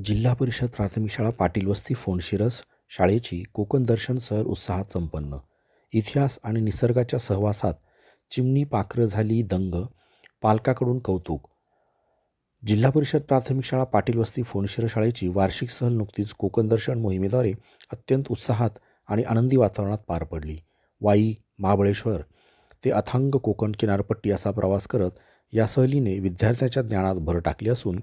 जिल्हा परिषद प्राथमिक शाळा पाटील वस्ती फोंडशिरस शाळेची कोकण दर्शन सहल उत्साहात संपन्न. इतिहास आणि निसर्गाच्या सहवासात चिमणी पाखरं झाली दंग, पालकाकडून कौतुक. जिल्हा परिषद प्राथमिक शाळा पाटील वस्ती फोंडशिरस शाळेची वार्षिक सहल नुकतीच कोकण दर्शन मोहिमेद्वारे अत्यंत उत्साहात आणि आनंदी वातावरणात पार पडली. वाई, महाबळेश्वर ते अथांग कोकण किनारपट्टी असा प्रवास करत या सहलीने विद्यार्थ्यांच्या ज्ञानात भर टाकली असून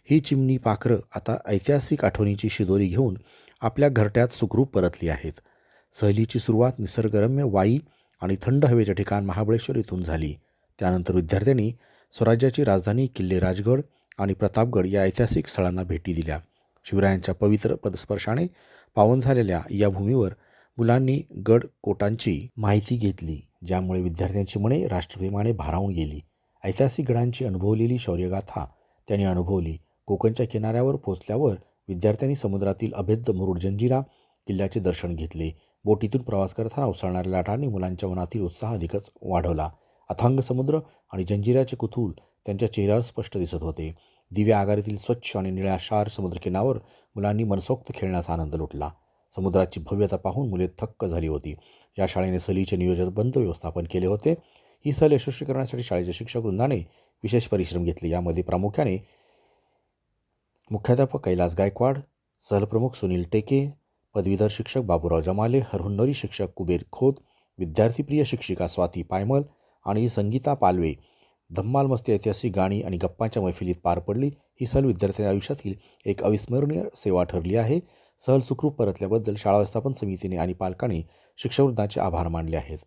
ही चिमणी पाखरं आता ऐतिहासिक आठवणीची शिदोरी घेऊन आपल्या घरट्यात सुखरूप परतली आहेत. सहलीची सुरुवात निसर्गरम्य वाई आणि थंड हवेचे ठिकाण महाबळेश्वर इथून झाली. त्यानंतर विद्यार्थ्यांनी स्वराज्याची राजधानी किल्ले राजगड आणि प्रतापगड या ऐतिहासिक स्थळांना भेटी दिल्या. शिवरायांच्या पवित्र पदस्पर्शाने पावन झालेल्या या भूमीवर मुलांनी गड कोटांची माहिती घेतली, ज्यामुळे विद्यार्थ्यांची मने राष्ट्रप्रेमाने भारावून गेली. ऐतिहासिक गडांची अनुभवलेली शौर्यगाथा त्यांनी अनुभवली. कोकणच्या किनाऱ्यावर पोहोचल्यावर विद्यार्थ्यांनी समुद्रातील अभेद्य मुरुड जंजिरा किल्ल्याचे दर्शन घेतले. बोटीतून प्रवास करताना उसळणाऱ्या लाटांनी मुलांच्या मनातील उत्साह अधिकच वाढवला. अथांग समुद्र आणि जंजिऱ्याचे कुतूहल त्यांच्या चेहऱ्यावर स्पष्ट दिसत होते. दिव्या आगारातील स्वच्छ आणि निळाशार समुद्रकिनाऱ्यावर मुलांनी मनसोक्त खेळण्याचा आनंद लुटला. समुद्राची भव्यता पाहून मुले थक्क झाली होती. या शाळेने सहलीचे नियोजनबद्ध व्यवस्थापन केले होते. ही सहल यशस्वी करण्यासाठी शाळेच्या शिक्षक वृंदाने विशेष परिश्रम घेतले. यामध्ये प्रामुख्याने मुख्याध्यापक कैलास गायकवाड, सहलप्रमुख सुनील टेके, पदवीधर शिक्षक बाबूराव जमाले, हरहुन्नरी शिक्षक कुबेर खोत, विद्यार्थीप्रिय शिक्षिका स्वाती पायमल आणि संगीता पालवे. धम्माल मस्ती ऐतिहासिक गाणी आणि गप्पांच्या मैफिलीत पार पडली. ही सहल विद्यार्थ्यांच्या आयुष्यातील एक अविस्मरणीय सेवा ठरली आहे. सहल सुखरूप परतल्याबद्दल शाळा व्यवस्थापन समितीने आणि पालकांनी शिक्षकवृंदाचे आभार मानले आहेत.